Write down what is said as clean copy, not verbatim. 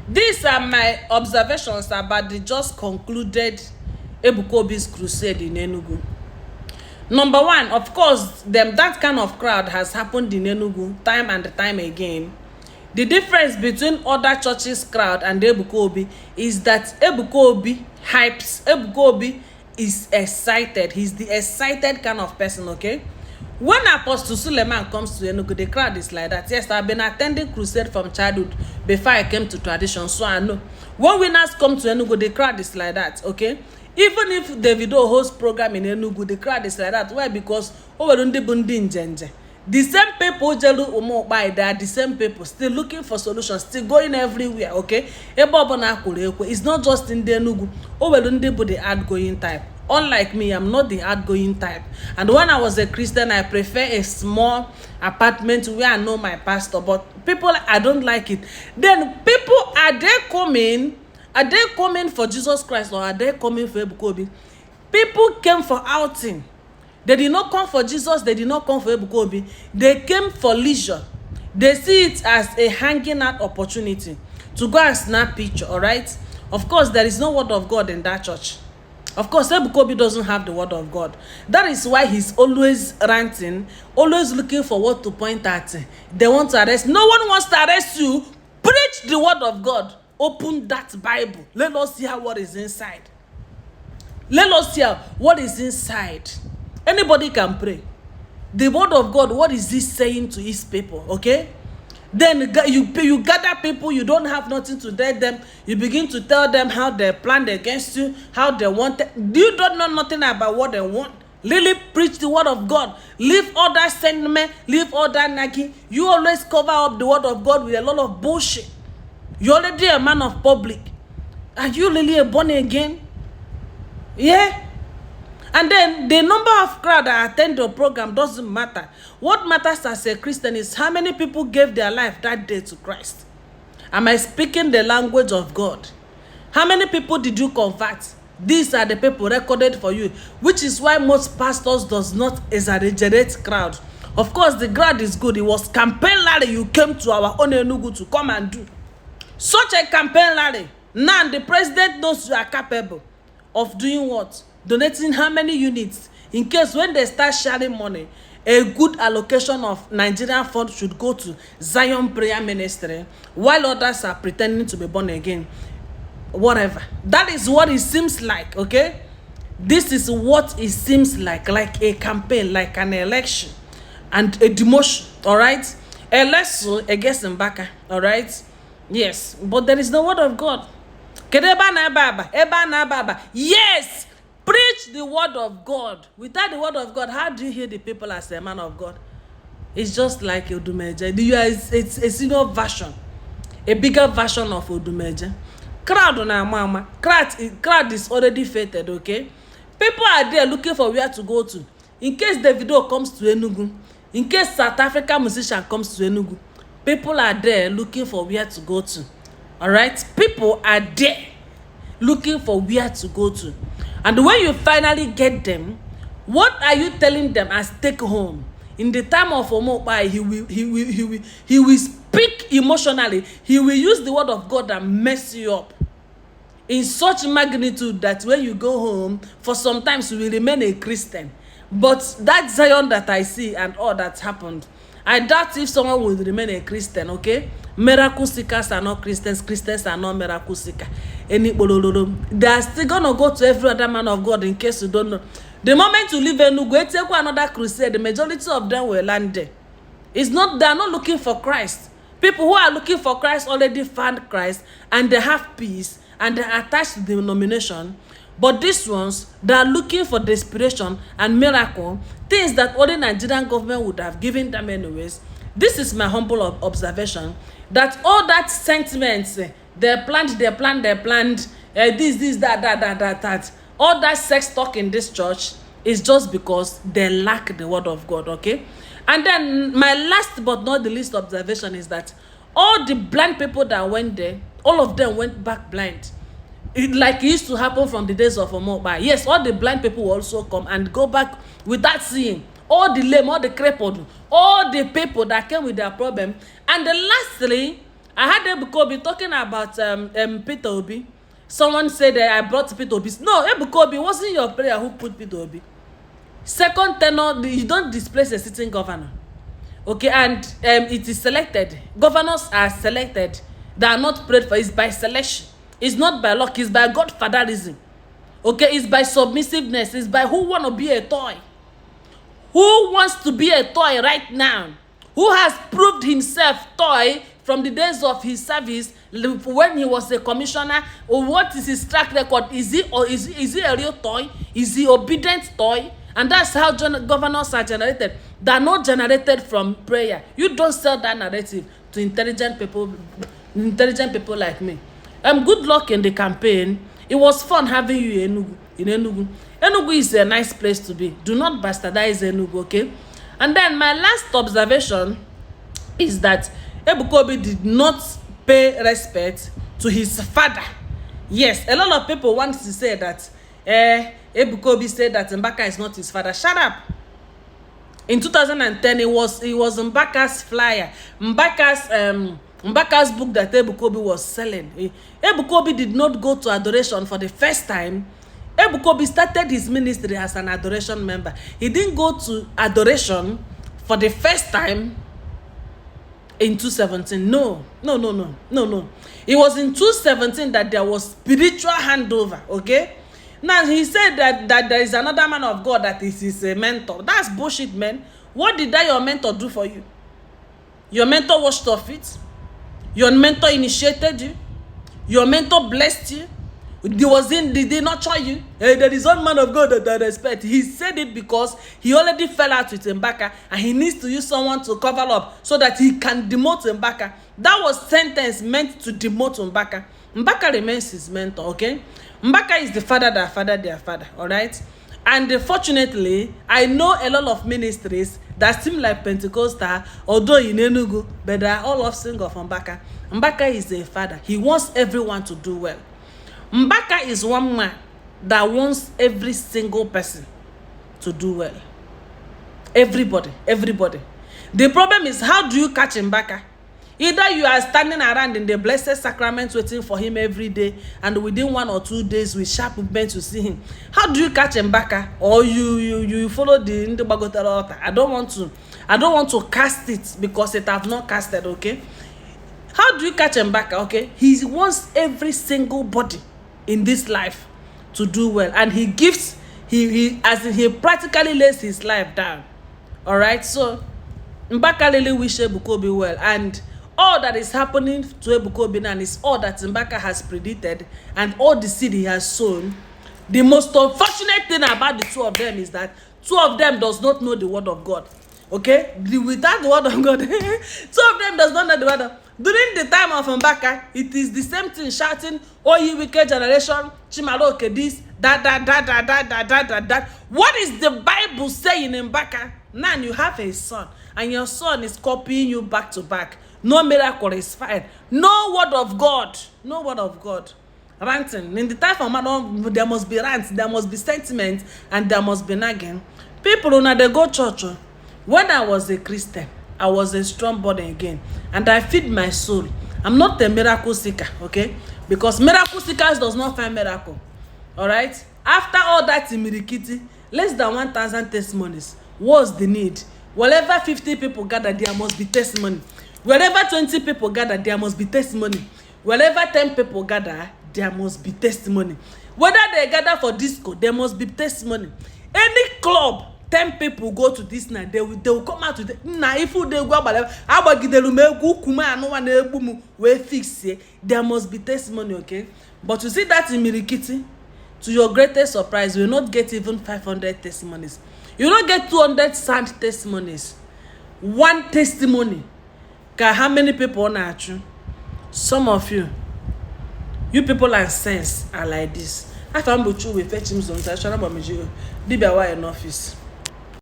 These are my observations about the just concluded Ebuka Obi's crusade in Enugu. Number one, of course, that kind of crowd has happened in Enugu time and time again. The difference between other churches' crowd and Ebuka Obi is that Ebuka Obi hypes. Ebuka Obi is excited. He's the excited kind of person, okay? When Apostle Suleiman comes to Enugu, the crowd is like that. Yes, I've been attending crusade from childhood before I came to tradition, so I know. When winners come to Enugu, the crowd is like that, okay? Even if Davido hosts program in Enugu, the crowd is like that. Why? Because the same people they are the same people still looking for solutions, still going everywhere, okay? It's not just in the Enugu. The outgoing type. Unlike me, I'm not the outgoing type. And when I was a Christian, I prefer a small apartment where I know my pastor. But people, I don't like it. Then people, are they coming? Are they coming for Jesus Christ or are they coming for Ebuka Obi? People came for outing. They did not come for Jesus. They did not come for Ebuka Obi. They came for leisure. They see it as a hanging out opportunity to go and snap picture, all right? Of course, there is no word of God in that church. Of course, Ebuka Obi doesn't have the word of God. That is why he's always ranting, always looking for what to point at. They want to arrest. No one wants to arrest you. Preach the word of God. Open that Bible. Let us hear what is inside. Let us hear what is inside. Anybody can pray. The word of God, what is this saying to his people? Okay? Then you gather people, you don't have nothing to tell them. You begin to tell them how they planned against you, how they want it. You don't know nothing about what they want. Really preach the word of God. Leave all that sentiment, leave all that nagging. You always cover up the word of God with a lot of bullshit. You're already a man of public. Are you really a born again? Yeah? And then the number of crowd that attend the program doesn't matter. What matters as a Christian is how many people gave their life that day to Christ. Am I speaking the language of God? How many people did you convert? These are the people recorded for you, which is why most pastors does not exaggerate crowd. Of course, the crowd is good. It was campaign rally you came to our own Enugu to come and do. Such a campaign rally. Now the president knows you are capable of doing what? Donating how many units? In case when they start sharing money, a good allocation of Nigerian funds should go to Zion Prayer Ministry, while others are pretending to be born again. Whatever. That is what it seems like, okay? This is what it seems like a campaign, like an election, and a demotion, all right? Election against Mbaka, all right? Yes, but there is no word of God. Yes! Preach the word of God. Without the word of God, how do you hear the people as a man of God? It's just like Odumeje. It's a senior version, a bigger version of Odumeje. Crowd na mama. Crowd is already fated, okay? People are there looking for where to go to. In case Davido comes to Enugu, in case South African musician comes to Enugu, people are there looking for where to go to. All right? People are there looking for where to go to. And when you finally get them, what are you telling them as take home? In the time of Omopai, he will speak emotionally. He will use the word of God and mess you up in such magnitude that when you go home, for sometimes you will remain a Christian. But that Zion that I see and all that happened, I doubt if someone will remain a Christian, okay? Miracle seekers are not Christians. Christians are not miracle seekers. They are still going to go to every other man of God in case you don't know. The moment you leave Enugu, take another crusade, the majority of them will land there. It's not, they are not looking for Christ. People who are looking for Christ already found Christ and they have peace and they are attached to the denomination. But these ones, they are looking for desperation and miracle, things that only Nigerian government would have given them anyways. This is my humble observation, that all that sentiments, they planned, this, that, all that sex talk in this church is just because they lack the word of God, okay? And then my last but not the least observation is that all the blind people that went there, all of them went back blind. Like it used to happen from the days of Omobai. Yes, all the blind people will also come and go back without seeing. All the lame, all the crippled, all the people that came with their problem. And then lastly, I had Ebuka Obi talking about Peter Obi. Someone said that I brought Peter Obi. No, Ebuka Obi wasn't your prayer who put Peter Obi. Second tenor, you don't displace a sitting governor. Okay, and it is selected. Governors are selected. They are not prayed for. It's by selection. It's not by luck. It's by godfatherism. Okay, it's by submissiveness. It's by who want to be a toy. Who wants to be a toy right now? Who has proved himself toy from the days of his service when he was a commissioner? Or what is his track record? Is he a real toy? Is he obedient toy? And that's how governors are generated. They are not generated from prayer. You don't sell that narrative to intelligent people like me. Good luck in the campaign. It was fun having you in Enugu. Enugu is a nice place to be. Do not bastardize Enugu, okay? And then my last observation is that Ebuka Obi did not pay respect to his father. Yes, a lot of people want to say that Ebuka Obi said that Mbaka is not his father. Shut up. In 2010, it was Mbaka's flyer, Mbaka's book that Ebuka Obi was selling. Ebuka Obi did not go to adoration for the first time. Ebuka Obi started his ministry as an adoration member. He didn't go to adoration for the first time in 2017. No. It was in 2017 that there was spiritual handover, okay? Now, he said that there is another man of God that is his mentor. That's bullshit, man. What did your mentor do for you? Your mentor washed your feet. Your mentor initiated you. Your mentor blessed you. Did they nurture you? There is one man of God that I respect. He said it because he already fell out with Mbaka and he needs to use someone to cover up so that he can demote Mbaka. That was sentence meant to demote Mbaka. Mbaka remains his mentor, okay? Mbaka is the father that fathered their father, all right? And fortunately, I know a lot of ministries that seem like Pentecostal, although in Enugu, but they are all offspring of Mbaka. Mbaka is a father. He wants everyone to do well. Mbaka is one man that wants every single person to do well. Everybody. The problem is, how do you catch Mbaka? Either you are standing around in the blessed sacrament waiting for him every day, and within 1 or 2 days with sharp movement to see him. How do you catch Mbaka? Or you follow the Ndebagotara altar? I don't want to cast it because it have not casted, okay? How do you catch Mbaka? Okay, he wants every single body in this life to do well, and he gives he practically lays his life down. All right, so Mbaka really wish Ebuka Obi well, and all that is happening to Ebuka Obi now is all that Mbaka has predicted and all the seed he has sown. The most unfortunate thing about the two of them is that two of them does not know the word of God. Okay, without the word of God, two of them does not know the word of. During the time of Mbaka, it is the same thing shouting, "Oh, you wicked generation, Chimaroke this, that." What is the Bible saying in Mbaka? Now you have a son, and your son is copying you back to back. No miracle is fine. No word of God. No word of God. Ranting. In the time of man, there must be rants, there must be sentiment, and there must be nagging. People, when they go church, when I was a Christian, I was a strong body again, and I feed my soul. I'm not a miracle seeker, okay? Because miracle seekers does not find miracle. All right? After all that imirikiti, less than 1,000 testimonies. What's the need? Wherever 50 people gather, there must be testimony. Wherever 20 people gather, there must be testimony. Wherever 10 people gather, there must be testimony. Whether they gather for disco, there must be testimony. Any club, 10 people go to this night, they will come out with if they go there must be testimony, okay? But you see that in Mirikiti, to your greatest surprise, you will not get even 500 testimonies. You don't get 200 sound testimonies. One testimony. How many people on you? Some of you people and sense are like this. I found you with fetch him some in office.